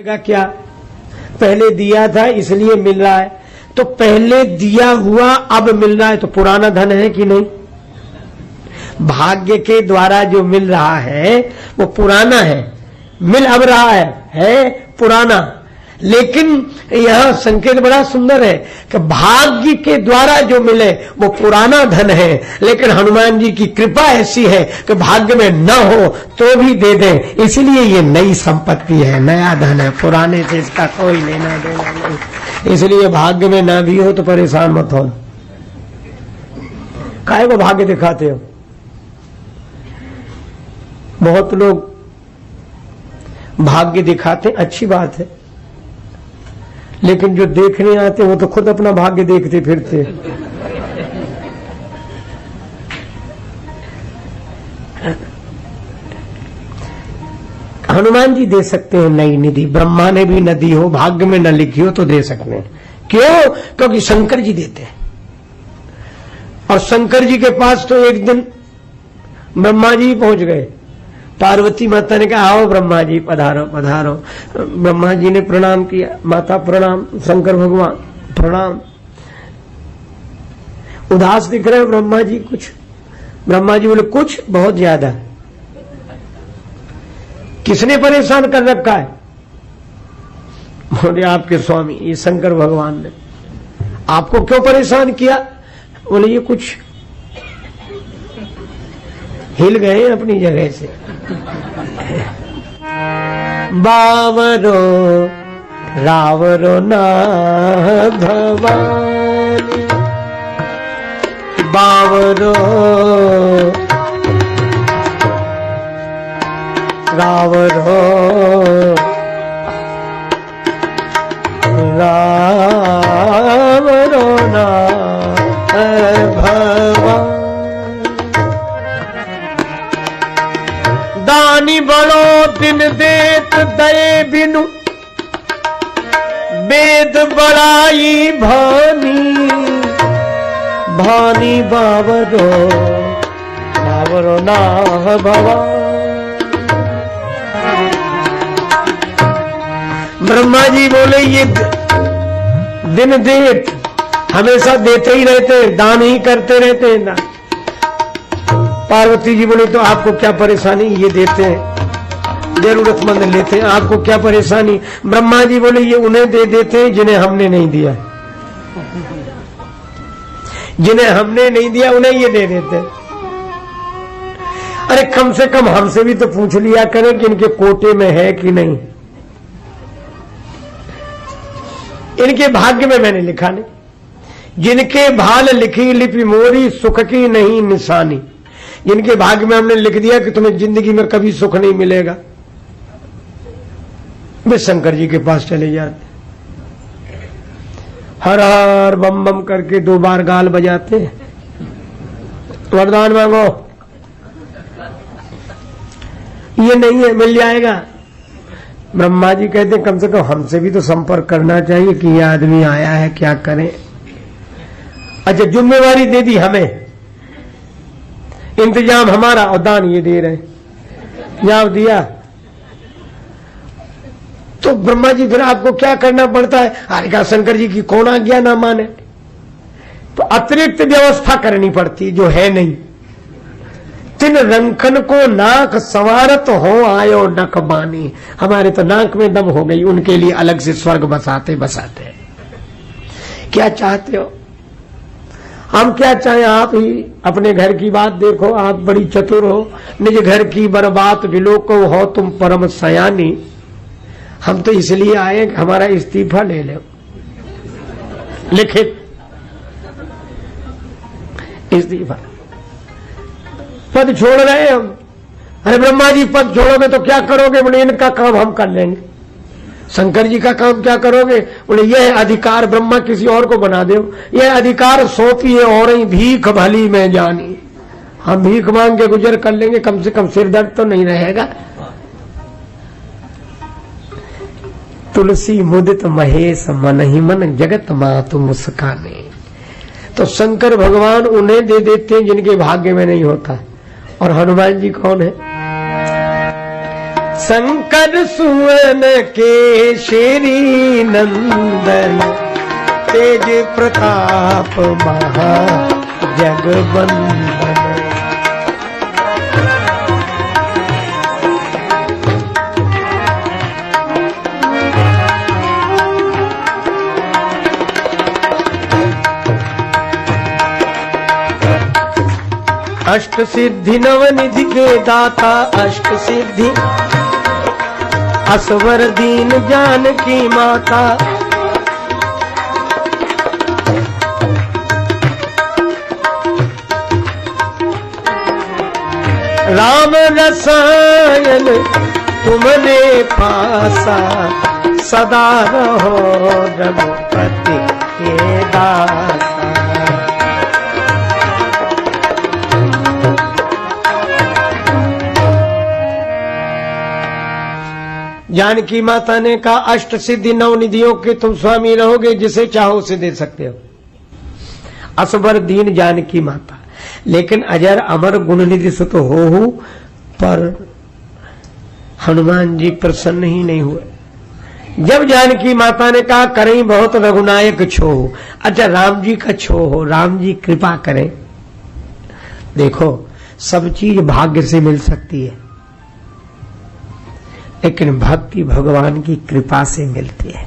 क्या पहले दिया था इसलिए मिल रहा है, तो पहले दिया हुआ अब मिल रहा है तो पुराना धन है कि नहीं? भाग्य के द्वारा जो मिल रहा है वो पुराना है, मिल अब रहा है पुराना। लेकिन यह संकेत बड़ा सुंदर है कि भाग्य के द्वारा जो मिले वो पुराना धन है, लेकिन हनुमान जी की कृपा ऐसी है कि भाग्य में न हो तो भी दे दें, इसलिए ये नई संपत्ति है, नया धन है, पुराने से इसका कोई लेना देना नहीं। इसलिए भाग्य में ना भी हो तो परेशान मत हो। काहे को भाग्य दिखाते हो? बहुत लोग भाग्य दिखाते, अच्छी बात है, लेकिन जो देखने आते वो तो खुद अपना भाग्य देखते फिरते। हनुमान जी दे सकते हैं नई निधि, ब्रह्मा ने भी नदी हो भाग्य में न लिखी हो तो दे सकते हैं। क्यों? क्योंकि शंकर जी देते हैं। और शंकर जी के पास तो एक दिन ब्रह्मा जी पहुंच गए। पार्वती माता ने कहा आओ ब्रह्मा जी पधारो पधारो। ब्रह्मा जी ने प्रणाम किया, माता प्रणाम, शंकर भगवान प्रणाम। उदास दिख रहे ब्रह्मा जी कुछ? ब्रह्मा जी बोले कुछ बहुत ज्यादा। किसने परेशान कर रखा है? बोले आपके स्वामी ये शंकर भगवान ने। आपको क्यों परेशान किया? बोले ये कुछ हिल गए अपनी जगह से। बावरो रावरो ना भवानी, बावरो रावरो रावरो ना भवानी। दानी बड़ो दिन देत दये बिनु, वेद बड़ाई भानी, भानी बावरो बावरो ना भवानी। ब्रह्मा जी बोले ये दिन देत हमेशा देते ही रहते, दान ही करते रहते हैं ना। पार्वती जी बोले तो आपको क्या परेशानी, ये देते हैं, जरूरतमंद लेते हैं, आपको क्या परेशानी? ब्रह्मा जी बोले ये उन्हें दे देते हैं जिन्हें हमने नहीं दिया, जिन्हें हमने नहीं दिया उन्हें ये दे देते हैं। अरे कम से कम हमसे भी तो पूछ लिया करें कि इनके कोटे में है कि नहीं, इनके भाग्य में मैंने लिखा नहीं। जिनके भाल लिखी लिपि मोरी, सुख की नहीं निशानी। जिनके भाग्य में हमने लिख दिया कि तुम्हें जिंदगी में कभी सुख नहीं मिलेगा, वे शंकर जी के पास चले जाते, हर हर बम बम करके 2 बार गाल बजाते, वरदान मांगो, ये नहीं है मिल जाएगा। ब्रह्मा जी कहते कम से कम हमसे भी तो संपर्क करना चाहिए कि ये आदमी आया है, क्या करें। अच्छा जिम्मेवारी दे दी हमें, इंतजाम हमारा और दान ये दे रहे, जवाब दिया तो ब्रह्मा जी फिर आपको क्या करना पड़ता है? अरे कहा शंकर जी की कौन आज्ञा ना माने, तो अतिरिक्त व्यवस्था करनी पड़ती जो है नहीं। तिन रंखन को नाक संवारत हो आयो नक बानी। हमारे तो नाक में दम हो गई, उनके लिए अलग से स्वर्ग बसाते बसाते। क्या चाहते हो? हम क्या चाहें, आप ही अपने घर की बात देखो, आप बड़ी चतुर हो, निज घर की बर्बाद विलोको हो तुम परम सयानी। हम तो इसलिए आए कि हमारा इस्तीफा ले लो, लिखित इस्तीफा, पद छोड़ रहे हम। अरे ब्रह्मा जी पद छोड़ोगे तो क्या करोगे? बोले इनका काम हम कर लेंगे। शंकर जी का काम क्या करोगे? बोले यह अधिकार ब्रह्मा किसी और को बना दो, यह अधिकार सौंपिए और ही भीख भली में जानी। हम भीख मांग के गुजर कर लेंगे, कम से कम सिर दर्द तो नहीं रहेगा। तुलसी मुदित महेश मन ही मन जगत मातु मुस्काने। तो शंकर भगवान उन्हें दे देते हैं जिनके भाग्य में नहीं होता। और हनुमान जी कौन है? शंकर सुवन के श्री नंदन, तेज प्रताप महा जगवंदन। अष्ट सिद्धि नवनिधि के दाता, अष्ट सिद्धि असवर दीन जानकी माता। राम रसायन तुमने पासा, सदा रहो रघुपति के दासा। जानकी माता ने कहा अष्ट सिद्धि नौ निधियों के तुम स्वामी रहोगे, जिसे चाहो उसे दे सकते हो। असबर दीन जानकी माता, लेकिन अजर अमर गुण निधि सुत हो, पर हनुमान जी प्रसन्न ही नहीं हुए। जब जानकी माता ने कहा करें बहुत रघुनायक छो, अच्छा राम जी का छो हो, राम जी कृपा करें। देखो सब चीज भाग्य से मिल सकती है, लेकिन भक्ति भगवान की कृपा से मिलती है।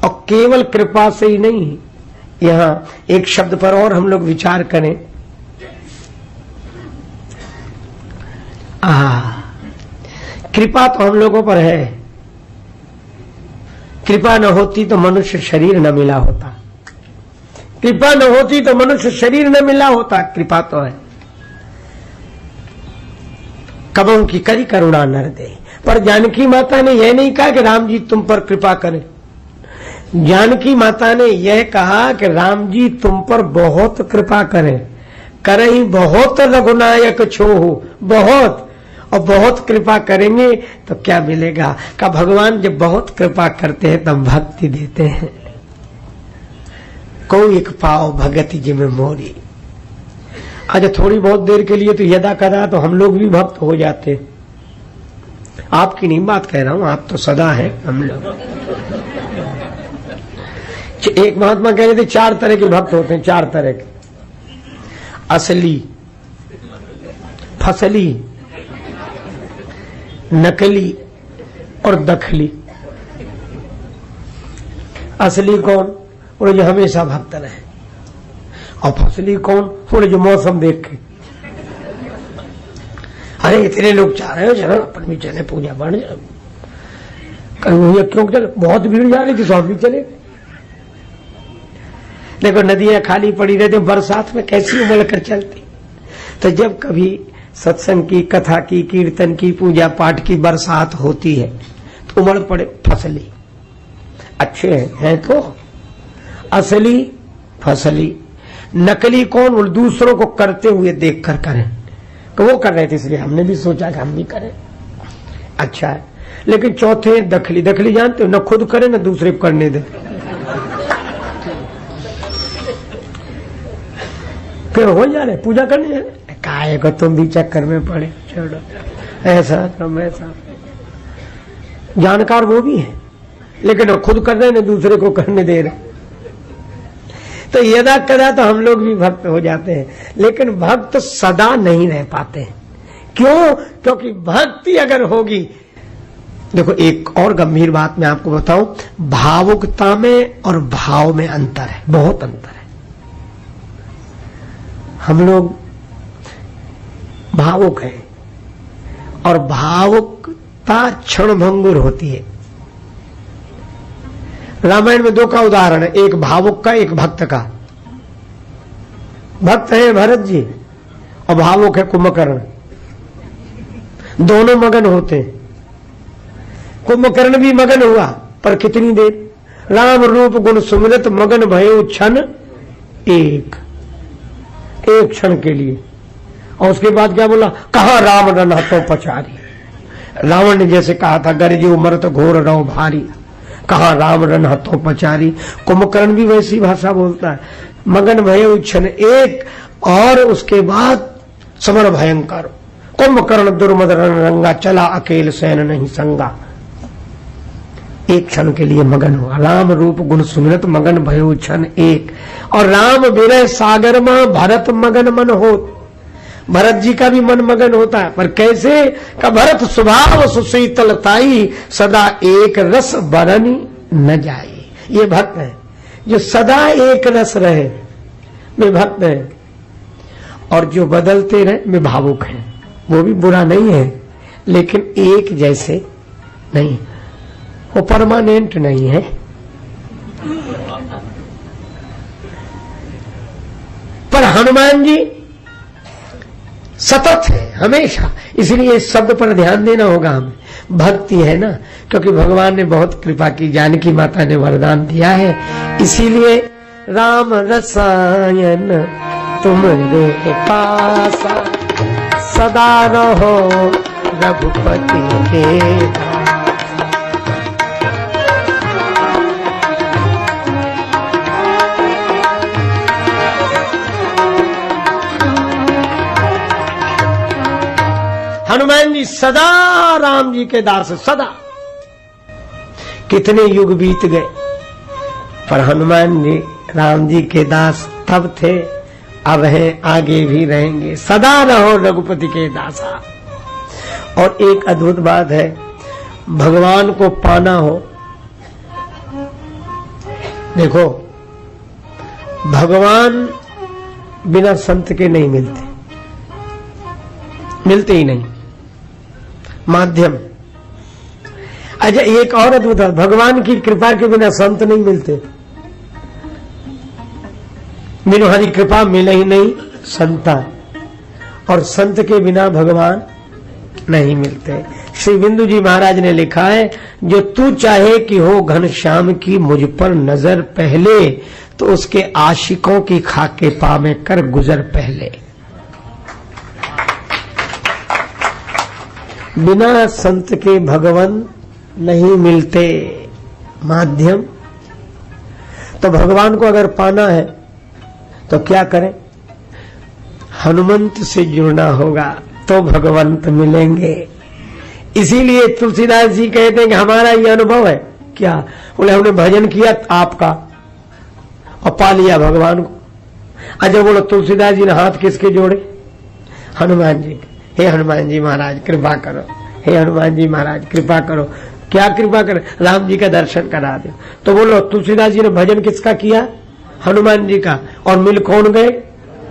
और केवल कृपा से ही नहीं, यहां एक शब्द पर और हम लोग विचार करें। कृपा तो हम लोगों पर है, कृपा न होती तो मनुष्य शरीर न मिला होता, कृपा न होती तो मनुष्य शरीर न मिला होता। कृपा तो है, कबों की करी करुणा नर दे। पर जानकी माता ने यह नहीं कहा कि राम जी तुम पर कृपा करें, जानकी माता ने यह कहा कि राम जी तुम पर बहुत कृपा करें, करें बहुत रघुनायक छो हो, बहुत और बहुत कृपा करेंगे तो क्या मिलेगा। का भगवान जब बहुत कृपा करते हैं तब भक्ति देते हैं। कोई एक पाओ भगति जिमें मोरी। अच्छा थोड़ी बहुत देर के लिए तो यदा कदा तो हम लोग भी भक्त हो जाते। आपकी नहीं बात कह रहा हूं, आप तो सदा है। हम लोग एक महात्मा कह रहे थे 4 तरह के भक्त होते हैं, 4 तरह के, असली, फसली, नकली और दखली। असली कौन? बोले जो हमेशा भक्त रहे। और फसली कौन? बोले जो मौसम देख के, अरे इतने लोग चाह रहे हो चलो अपन भी चले, पूजा बढ़ जाए। कहीं भैया क्यों चले, बहुत भीड़ जा रही थी तो हम भी चले। देखो नदियां खाली पड़ी रहती, बरसात में कैसी उमड़ कर चलती। तो जब कभी सत्संग की, कथा की, कीर्तन की, पूजा पाठ की बरसात होती है तो उमड़ पड़े फसली। अच्छे हैं तो असली, फसली। नकली कौन? वो दूसरों को करते हुए देख कर करें, तो वो कर रहे थे इसलिए हमने भी सोचा कि हम भी करें, अच्छा है। लेकिन चौथे दखली। दखली जानते हो, न खुद करे न दूसरे को करने दे। फिर हो जा रहे पूजा करने जा रहे, काहे को तुम भी चक्कर में पड़े, छोड़ो ऐसा तुम ऐसा। जानकार वो भी है, लेकिन वो खुद कर रहे न दूसरे को करने दे रहे। तो यदा कदा तो हम लोग भी भक्त हो जाते हैं, लेकिन भक्त सदा नहीं रह पाते हैं। क्यों? क्योंकि भक्ति अगर होगी, देखो एक और गंभीर बात मैं आपको बताऊं, भावुकता में और भाव में अंतर है, बहुत अंतर है। हम लोग भावुक हैं और भावुकता क्षणभंगुर होती है। रामायण में 2 का उदाहरण है, एक भावुक का, एक भक्त का। भक्त है भरत जी और भावुक है कुंभकर्ण, दोनों मगन होते हैं। कुंभकर्ण भी मगन हुआ, पर कितनी देर? राम रूप गुण सुमिरत मगन भयो क्षण एक क्षण के लिए। और उसके बाद क्या बोला? कहा राम रन हतो पचारी। रावण ने जैसे कहा था गरजे उमरत घोर रहो भारी, कहा राम रन हथों पचारी। कुंभकर्ण भी वैसी भाषा बोलता है, मगन भयो क्षण एक, और उसके बाद समर भयंकर, कुंभकर्ण दुर्मदन रंगा, चला अकेल सैन नहीं संगा। एक क्षण के लिए मगन हुआ, राम रूप गुण सुमिरत मगन भयो क्षण एक। और राम विरह सागर में भरत मगन मन हो। भरत जी का भी मन मगन होता है, पर कैसे का भरत स्वभाव सुशीतलताई, सदा एक रस बरनी न जाई। ये भक्त है जो सदा एक रस रहे, वे भक्त है। और जो बदलते रहे वे भावुक हैं। वो भी बुरा नहीं है, लेकिन एक जैसे नहीं, वो परमानेंट नहीं है। पर हनुमान जी सतत है हमेशा, इसलिए इस शब्द पर ध्यान देना होगा हमें। भक्ति है ना, क्योंकि भगवान ने बहुत कृपा की, जानकी माता ने वरदान दिया है। इसीलिए राम रसायन तुमरे पासा, सदा रहो रघुपति के। हनुमान जी सदा राम जी के दास, सदा। कितने युग बीत गए, पर हनुमान जी राम जी के दास तब थे, अब हैं, आगे भी रहेंगे। सदा रहो रघुपति के दासा। और एक अद्भुत बात है, भगवान को पाना हो, देखो भगवान बिना संत के नहीं मिलते, मिलते ही नहीं। माध्यम। अच्छा एक और अद्भुत है, भगवान की कृपा के बिना संत नहीं मिलते। बिनु हरि कृपा मिले ही नहीं संता, और संत के बिना भगवान नहीं मिलते। श्री बिंदु जी महाराज ने लिखा है, जो तू चाहे कि हो घनश्याम की मुझ पर नजर पहले, तो उसके आशिकों की खाके पा में कर गुजर पहले। बिना संत के भगवान नहीं मिलते। माध्यम। तो भगवान को अगर पाना है तो क्या करें? हनुमंत से जुड़ना होगा तो भगवंत मिलेंगे। इसीलिए तुलसीदास जी कहते हैं कि हमारा ये अनुभव है। क्या बोले? हमने भजन किया आपका और पा लिया भगवान को। अच्छा बोलो, तुलसीदास जी ने हाथ किसके जोड़े? हनुमान जी। हे हनुमान जी महाराज कृपा करो, हे हनुमान जी महाराज कृपा करो। क्या कृपा करें? राम जी का दर्शन करा दो। तो बोलो, तुलसीदास जी ने भजन किसका किया? हनुमान जी का। और मिल कौन गए?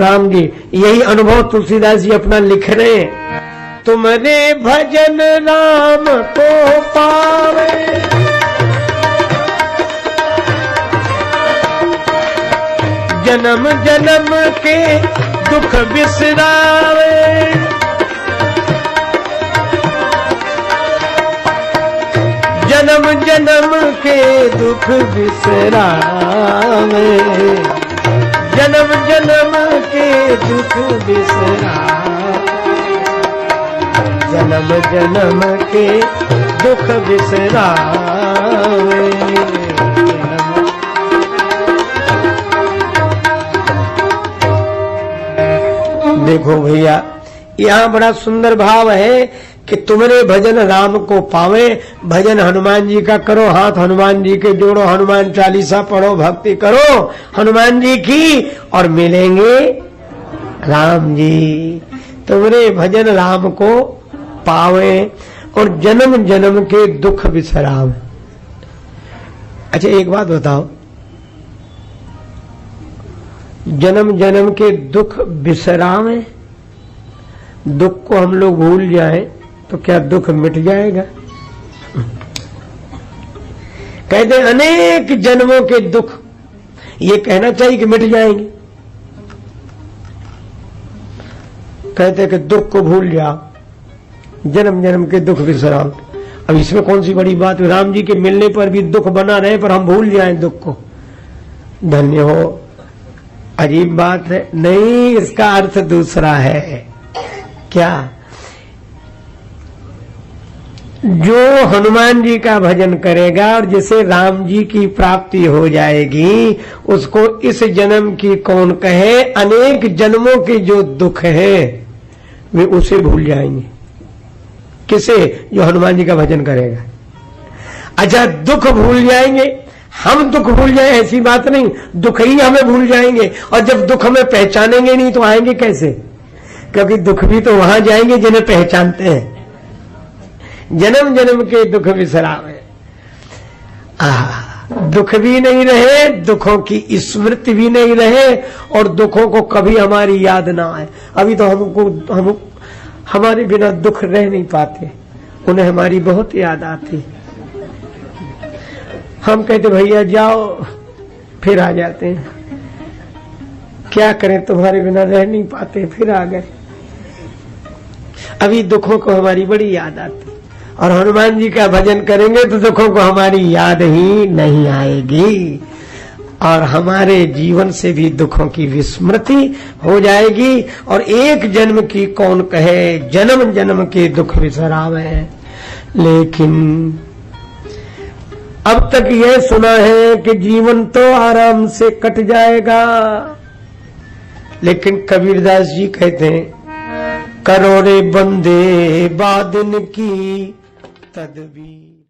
राम जी। यही अनुभव तुलसीदास जी अपना लिख रहे हैं। तुमने भजन राम को पावे, जन्म जन्म के दुख बिसरावे। जन्म जन्म के दुख बिसरावे, जन्म जन्म के दुख बिसरावे, जन्म जन्म के दुख बिसरावे। देखो भैया, यहाँ बड़ा सुंदर भाव है कि तुमरे भजन राम को पावे। भजन हनुमान जी का करो, हाथ हनुमान जी के जोड़ो, हनुमान चालीसा पढ़ो, भक्ति करो हनुमान जी की, और मिलेंगे राम जी। तुमरे भजन राम को पावे और जन्म जन्म के दुख बिसरावे। अच्छा एक बात बताओ, जन्म जन्म के दुख बिसरावे, दुख को हम लोग भूल जाएं तो क्या दुख मिट जाएगा? कहते अनेक जन्मों के दुख, ये कहना चाहिए कि मिट जाएंगे। कहते कि दुख को भूल जाओ, जन्म जन्म के दुख बिसराओ। अब इसमें कौन सी बड़ी बात? राम जी के मिलने पर भी दुख बना रहे, पर हम भूल जाएं दुख को। धन्य हो। अजीब बात है। नहीं, इसका अर्थ दूसरा है। क्या? जो हनुमान जी का भजन करेगा और जिसे राम जी की प्राप्ति हो जाएगी, उसको इस जन्म की कौन कहे? अनेक जन्मों के जो दुख है वे उसे भूल जाएंगे। किसे? जो हनुमान जी का भजन करेगा। अच्छा, दुख भूल जाएंगे, हम दुख भूल जाए ऐसी बात नहीं, दुख ही हमें भूल जाएंगे। और जब दुख हमें पहचानेंगे नहीं तो आएंगे कैसे? क्योंकि दुख भी तो वहां जाएंगे जिन्हें पहचानते हैं। जन्म जन्म के दुख विसरावे, दुख भी नहीं रहे, दुखों की स्मृति भी नहीं रहे, और दुखों को कभी हमारी याद ना आए। अभी तो हम हमारे बिना दुख रह नहीं पाते, उन्हें हमारी बहुत याद आती। हम कहते भैया जाओ, फिर आ जाते हैं। क्या करें, तुम्हारे बिना रह नहीं पाते, फिर आ गए। अभी दुखों को हमारी बड़ी याद आती, और हनुमान जी का भजन करेंगे तो दुखों को हमारी याद ही नहीं आएगी, और हमारे जीवन से भी दुखों की विस्मृति हो जाएगी। और एक जन्म की कौन कहे, जन्म जन्म के दुख विसरावे। लेकिन अब तक यह सुना है कि जीवन तो आराम से कट जाएगा, लेकिन कबीरदास जी कहते हैं, करो रे बंदे बादिन की तदबीर।